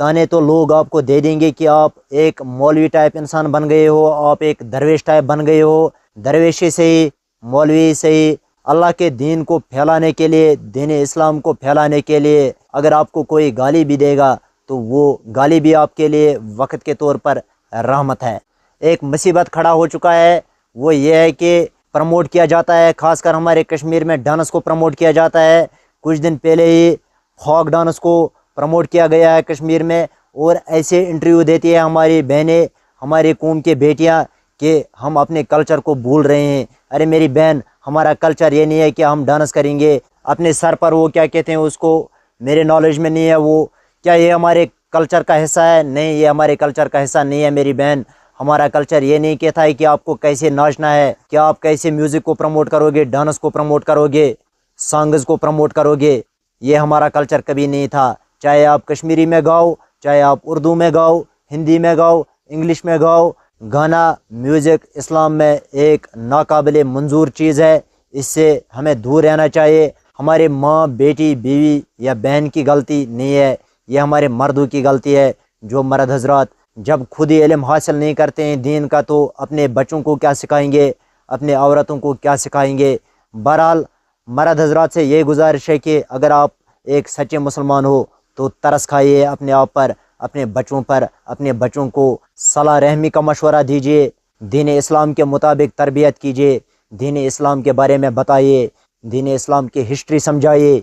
ताने तो लोग आपको दे देंगे कि आप एक मौलवी टाइप इंसान बन गए हो, आप एक दरवेश टाइप बन गए हो। दरवेशी से ही, मौलवी से ही अल्लाह के दीन को फैलाने के लिए, दीन इस्लाम को फैलाने के लिए अगर आपको कोई गाली भी देगा तो वो गाली भी आपके लिए वक्त के तौर पर रहमत है। एक मुसीबत खड़ा हो चुका है, वो ये है कि प्रमोट किया जाता है, खासकर हमारे कश्मीर में डांस को प्रमोट किया जाता है। कुछ दिन पहले ही फोक डांस को प्रमोट किया गया है कश्मीर में, और ऐसे इंटरव्यू देती है हमारी बहनें, हमारी कौम के बेटियां कि हम अपने कल्चर को भूल रहे हैं। अरे मेरी बहन, हमारा कल्चर ये नहीं है कि हम डांस करेंगे अपने सर पर, वो क्या कहते हैं उसको, मेरे नॉलेज में नहीं है वो, क्या ये हमारे कल्चर का हिस्सा है? नहीं, ये हमारे कल्चर का हिस्सा नहीं है मेरी बहन। हमारा कल्चर ये नहीं कहता है कि आपको कैसे नाचना है, क्या आप कैसे म्यूज़िक को प्रमोट करोगे, डांस को प्रमोट करोगे, सॉन्ग्स को प्रमोट करोगे। ये हमारा कल्चर कभी नहीं था। चाहे आप कश्मीरी में गाओ, चाहे आप उर्दू में गाओ, हिंदी में गाओ, इंग्लिश में गाओ, गाना म्यूज़िक इस्लाम में एक नाकाबिले मंजूर चीज़ है। इससे हमें दूर रहना चाहिए। हमारे माँ, बेटी, बीवी या बहन की गलती नहीं है, ये हमारे मर्दों की गलती है। जो मर्द हजरात जब खुद ही इल्म हासिल नहीं करते हैं दीन का, तो अपने बच्चों को क्या सिखाएंगे, अपने औरतों को क्या सिखाएंगे। बहरहाल मर्द हजरात से ये गुजारिश है कि अगर आप एक सच्चे मुसलमान हो तो तरस खाइए अपने आप पर, अपने बच्चों पर, अपने बच्चों को सलाह रहमी का मशवरा दीजिए, दीन इस्लाम के मुताबिक तरबियत कीजिए, दीन इस्लाम के बारे में बताइए, दीन इस्लाम की हिस्ट्री समझाइए,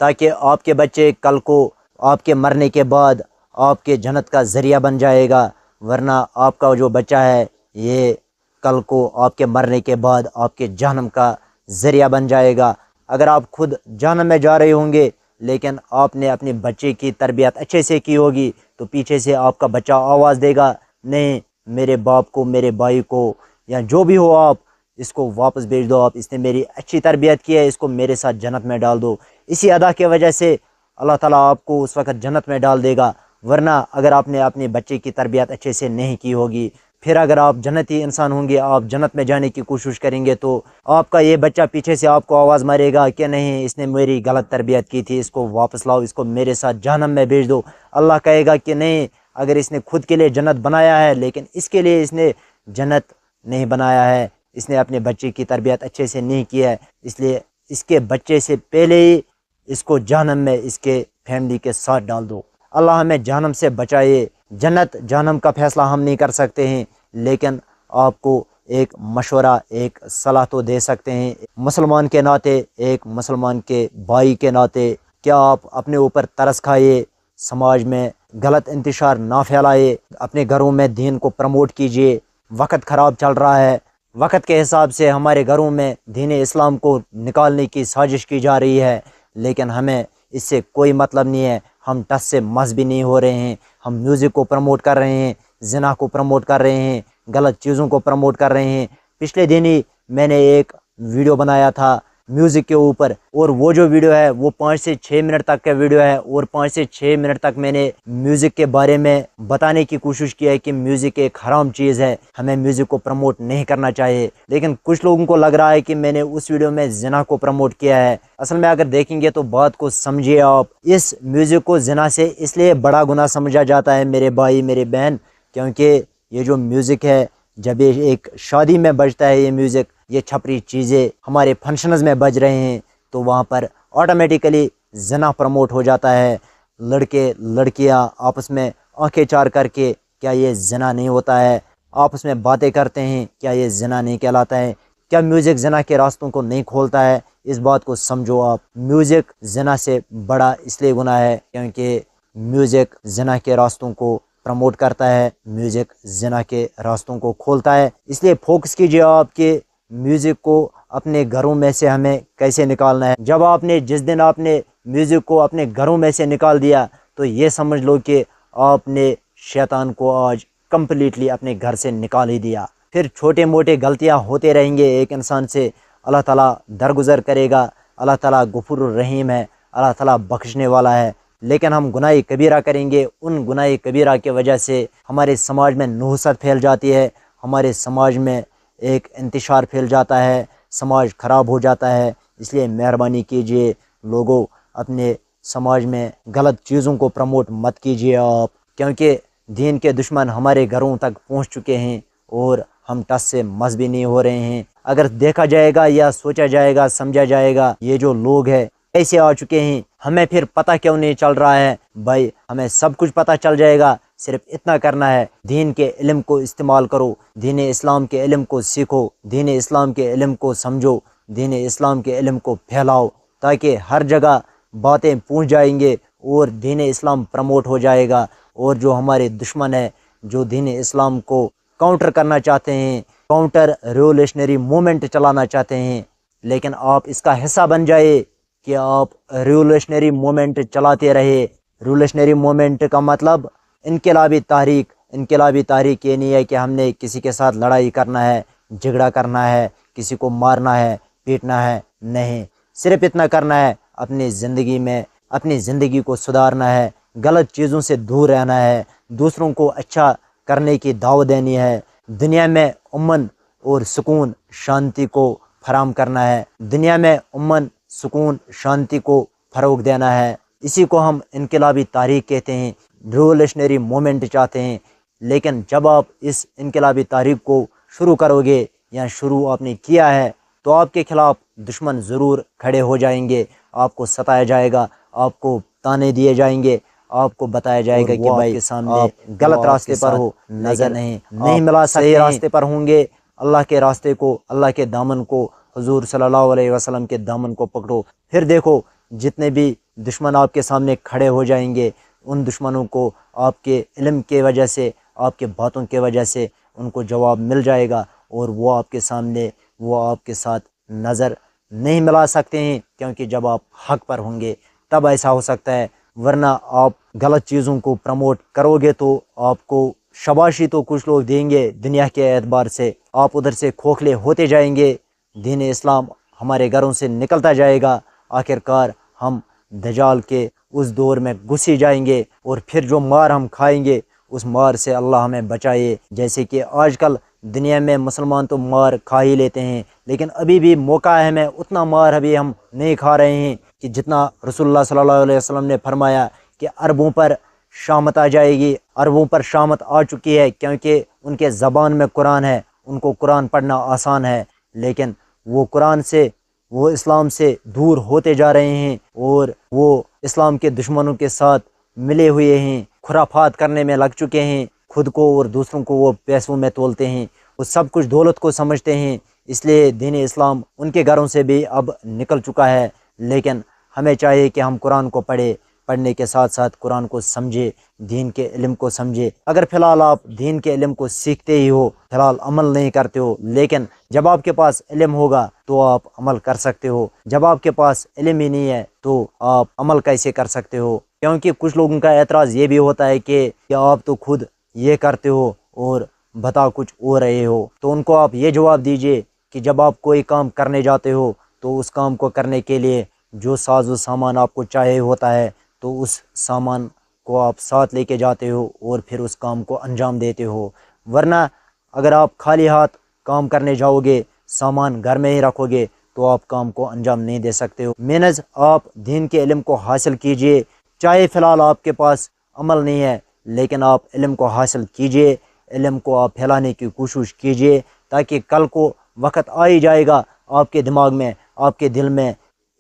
ताकि आपके बच्चे कल को आपके मरने के बाद आपके जन्नत का ज़रिया बन जाएगा। वरना आपका जो बच्चा है ये कल को आपके मरने के बाद आपके जहन्नम का ज़रिया बन जाएगा। अगर आप खुद जहन्नम में जा रहे होंगे लेकिन आपने अपने बच्चे की तरबियत अच्छे से की होगी, तो पीछे से आपका बच्चा आवाज़ देगा, नहीं मेरे बाप को, मेरे भाई को, या जो भी हो, आप इसको वापस भेज दो, आप इसने मेरी अच्छी तरबियत की है, इसको मेरे साथ जन्नत में डाल दो। इसी अदा की वजह से अल्लाह ताला आपको उस वक़्त जन्नत में डाल देगा। वरना अगर आपने अपने बच्चे की तरबियत अच्छे से नहीं की होगी, फिर अगर आप जन्नती इंसान होंगे, आप जन्नत में जाने की कोशिश करेंगे, तो आपका ये बच्चा पीछे से आपको आवाज़ मारेगा कि नहीं इसने मेरी गलत तरबियत की थी, इसको वापस लाओ, इसको मेरे साथ जहन्नम में भेज दो। अल्लाह कहेगा कि नहीं, अगर इसने खुद के लिए जन्नत बनाया है लेकिन इसके लिए इसने जन्नत नहीं बनाया है, इसने अपने बच्चे की तरबियत अच्छे से नहीं की है, इसलिए इसके बच्चे से पहले ही इसको जहन्नम में इसके फैमिली के साथ डाल दो। अल्लाह हमें जहन्नम से बचाए। जन्नत जहन्नम का फ़ैसला हम नहीं कर सकते हैं, लेकिन आपको एक मशवरा, एक सलाह तो दे सकते हैं मुसलमान के नाते, एक मुसलमान के भाई के नाते। क्या आप अपने ऊपर तरस खाइए, समाज में गलत इंतशार ना फैलाए, अपने घरों में दीन को प्रमोट कीजिए। वक्त ख़राब चल रहा है, वक्त के हिसाब से हमारे घरों में दीन इस्लाम को निकालने की साजिश की जा रही है, लेकिन हमें इससे कोई मतलब नहीं है। हम टस से मस भी नहीं हो रहे हैं। हम म्यूज़िक को प्रमोट कर रहे हैं, ज़िना को प्रमोट कर रहे हैं, गलत चीज़ों को प्रमोट कर रहे हैं। पिछले दिन ही मैंने एक वीडियो बनाया था म्यूज़िक के ऊपर, और वो जो वीडियो है वो 5 से 6 मिनट तक का वीडियो है, और 5 से 6 मिनट तक मैंने म्यूज़िक के बारे में बताने की कोशिश की है कि म्यूज़िक एक हराम चीज़ है, हमें म्यूज़िक को प्रमोट नहीं करना चाहिए। लेकिन कुछ लोगों को लग रहा है कि मैंने उस वीडियो में ज़िना को प्रमोट किया है। असल में अगर देखेंगे तो बात को समझिए आप, इस म्यूज़िक को ज़िना से इसलिए बड़ा गुनाह समझा जाता है मेरे भाई, मेरे बहन, क्योंकि ये जो म्यूज़िक है, जब ये एक शादी में बजता है, ये म्यूज़िक, ये छपरी चीज़ें हमारे फंक्शंस में बज रहे हैं, तो वहाँ पर ऑटोमेटिकली ज़िना प्रमोट हो जाता है। लड़के लड़कियाँ आपस में आंखें चार करके, क्या ये ज़िना नहीं होता है? आपस में बातें करते हैं, क्या ये ज़िना नहीं कहलाता है? क्या म्यूज़िक ज़िना के रास्तों को नहीं खोलता है? इस बात को समझो आप। म्यूज़िक ज़िना से बड़ा इसलिए गुनाह है क्योंकि म्यूज़िक ज़िना के रास्तों को प्रमोट करता है, म्यूज़िक ज़िना के रास्तों को खोलता है। इसलिए फोकस कीजिए आपके म्यूज़िक को अपने घरों में से हमें कैसे निकालना है। जब आपने, जिस दिन आपने म्यूज़िक को अपने घरों में से निकाल दिया, तो ये समझ लो कि आपने शैतान को आज कम्प्लीटली अपने घर से निकाल ही दिया। फिर छोटे मोटे गलतियां होते रहेंगे एक इंसान से, अल्लाह ताला दरगुज़र करेगा। अल्लाह ताला गफूर रहीम है, अल्लाह ताला बख्शने वाला है। लेकिन हम गुनाह कबीरा करेंगे, उन गुनाह कबीरा की वजह से हमारे समाज में नहुसत फैल जाती है, हमारे समाज में एक इंतशार फैल जाता है, समाज ख़राब हो जाता है। इसलिए मेहरबानी कीजिए लोगों, अपने سماج میں غلط چیزوں کو پروموٹ مت کیجیے آپ، کیونکہ دین کے دشمن ہمارے گھروں تک پہنچ چکے ہیں اور ہم ٹس سے مس بھی نہیں ہو رہے ہیں۔ اگر دیکھا جائے گا یا سوچا جائے گا، سمجھا جائے گا، یہ جو لوگ ہیں ایسے آ چکے ہیں، ہمیں پھر پتہ کیوں نہیں چل رہا ہے؟ بھائی ہمیں سب کچھ پتہ چل جائے گا، صرف اتنا کرنا ہے، دین کے علم کو استعمال کرو، دین اسلام کے علم کو سیکھو، دین اسلام کے علم کو سمجھو، دین اسلام کے علم کو پھیلاؤ، تاکہ ہر جگہ باتیں پہنچ جائیں گے اور دین اسلام پروموٹ ہو جائے گا۔ اور جو ہمارے دشمن ہیں، جو دین اسلام کو کاؤنٹر کرنا چاہتے ہیں، کاؤنٹر ریولوشنری موومنٹ چلانا چاہتے ہیں، لیکن آپ اس کا حصہ بن جائے کہ آپ ریولوشنری موومنٹ چلاتے رہے۔ ریولوشنری موومنٹ کا مطلب انقلابی تحریک۔ انقلابی تحریک یہ نہیں ہے کہ ہم نے کسی کے ساتھ لڑائی کرنا ہے، جھگڑا کرنا ہے، کسی کو مارنا ہے، پیٹنا ہے، نہیں، صرف اتنا کرنا ہے، اپنی زندگی میں اپنی زندگی کو سدھارنا ہے، غلط چیزوں سے دور رہنا ہے، دوسروں کو اچھا کرنے کی دعوت دینی ہے، دنیا میں امن اور سکون شانتی کو فراہم کرنا ہے، دنیا میں امن سکون شانتی کو فروغ دینا ہے۔ اسی کو ہم انقلابی تحریک کہتے ہیں، ریولوشنری موومنٹ چاہتے ہیں۔ لیکن جب آپ اس انقلابی تحریک کو شروع کرو گے یا شروع آپ نے کیا ہے تو آپ کے خلاف دشمن ضرور کھڑے ہو جائیں گے، آپ کو ستایا جائے گا، آپ کو تانے دیے جائیں گے، آپ کو بتایا جائے گا کہ بھائی کے سامنے آپ غلط راستے پر ہو، نظر نہیں ملا سکتے، صحیح راستے پر ہوں گے۔ اللہ کے راستے کو، اللہ کے دامن کو، حضور صلی اللہ علیہ وسلم کے دامن کو پکڑو، پھر دیکھو جتنے بھی دشمن آپ کے سامنے کھڑے ہو جائیں گے، ان دشمنوں کو آپ کے علم کے وجہ سے، آپ کے باتوں کے وجہ سے ان کو جواب مل جائے گا، اور وہ آپ کے سامنے، وہ آپ کے ساتھ نظر نہیں ملا سکتے ہیں، کیونکہ جب آپ حق پر ہوں گے تب ایسا ہو سکتا ہے، ورنہ آپ غلط چیزوں کو پروموٹ کرو گے تو آپ کو شاباشی تو کچھ لوگ دیں گے دنیا کے اعتبار سے، آپ ادھر سے کھوکھلے ہوتے جائیں گے، دین اسلام ہمارے گھروں سے نکلتا جائے گا، آخر کار ہم دجال کے اس دور میں گھس ہی جائیں گے، اور پھر جو مار ہم کھائیں گے اس مار سے اللہ ہمیں بچائے۔ جیسے کہ آج کل دنیا میں مسلمان تو مار کھا ہی لیتے ہیں، لیکن ابھی بھی موقع ہے، ہمیں اتنا مار ابھی ہم نہیں کھا رہے ہیں کہ جتنا رسول اللہ صلی اللہ علیہ وسلم نے فرمایا کہ عربوں پر شامت آ جائے گی، عربوں پر شامت آ چکی ہے، کیونکہ ان کے زبان میں قرآن ہے، ان کو قرآن پڑھنا آسان ہے، لیکن وہ قرآن سے، وہ اسلام سے دور ہوتے جا رہے ہیں، اور وہ اسلام کے دشمنوں کے ساتھ ملے ہوئے ہیں، خرافات کرنے میں لگ چکے ہیں، خود کو اور دوسروں کو وہ پیسوں میں تولتے ہیں، وہ سب کچھ دولت کو سمجھتے ہیں، اس لیے دین اسلام ان کے گھروں سے بھی اب نکل چکا ہے۔ لیکن ہمیں چاہیے کہ ہم قرآن کو پڑھنے کے ساتھ ساتھ قرآن کو سمجھے، دین کے علم کو سمجھے۔ اگر فی الحال آپ دین کے علم کو سیکھتے ہی ہو، فی الحال عمل نہیں کرتے ہو، لیکن جب آپ کے پاس علم ہوگا تو آپ عمل کر سکتے ہو، جب آپ کے پاس علم ہی نہیں ہے تو آپ عمل کیسے کر سکتے ہو؟ کیونکہ کچھ لوگوں کا اعتراض یہ بھی ہوتا ہے کہ آپ تو خود یہ کرتے ہو اور بتا کچھ اور رہے ہو، تو ان کو آپ یہ جواب دیجئے کہ جب آپ کوئی کام کرنے جاتے ہو تو اس کام کو کرنے کے لیے جو ساز و سامان آپ کو چاہیے ہوتا ہے تو اس سامان کو آپ ساتھ لے کے جاتے ہو اور پھر اس کام کو انجام دیتے ہو، ورنہ اگر آپ خالی ہاتھ کام کرنے جاؤ گے، سامان گھر میں ہی رکھو گے تو آپ کام کو انجام نہیں دے سکتے ہو۔ مینز آپ دین کے علم کو حاصل کیجئے، چاہے فی الحال آپ کے پاس عمل نہیں ہے، لیکن آپ علم کو حاصل کیجئے، علم کو آپ پھیلانے کی کوشش کیجئے، تاکہ کل کو وقت آ ہی جائے گا، آپ کے دماغ میں، آپ کے دل میں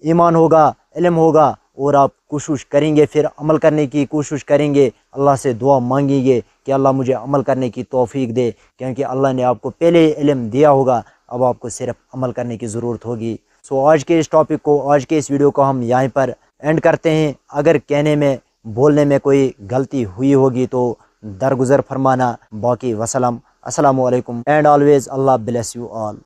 ایمان ہوگا، علم ہوگا، اور آپ کوشش کریں گے، پھر عمل کرنے کی کوشش کریں گے، اللہ سے دعا مانگیں گے کہ اللہ مجھے عمل کرنے کی توفیق دے، کیونکہ اللہ نے آپ کو پہلے ہی علم دیا ہوگا، اب آپ کو صرف عمل کرنے کی ضرورت ہوگی۔ آج کے اس ٹاپک کو، آج کے اس ویڈیو کو ہم یہیں پر اینڈ کرتے ہیں۔ اگر کہنے میں، بولنے میں کوئی غلطی ہوئی ہوگی تو درگزر فرمانا، باقی وسلام، السلام علیکم، and always Allah bless you all.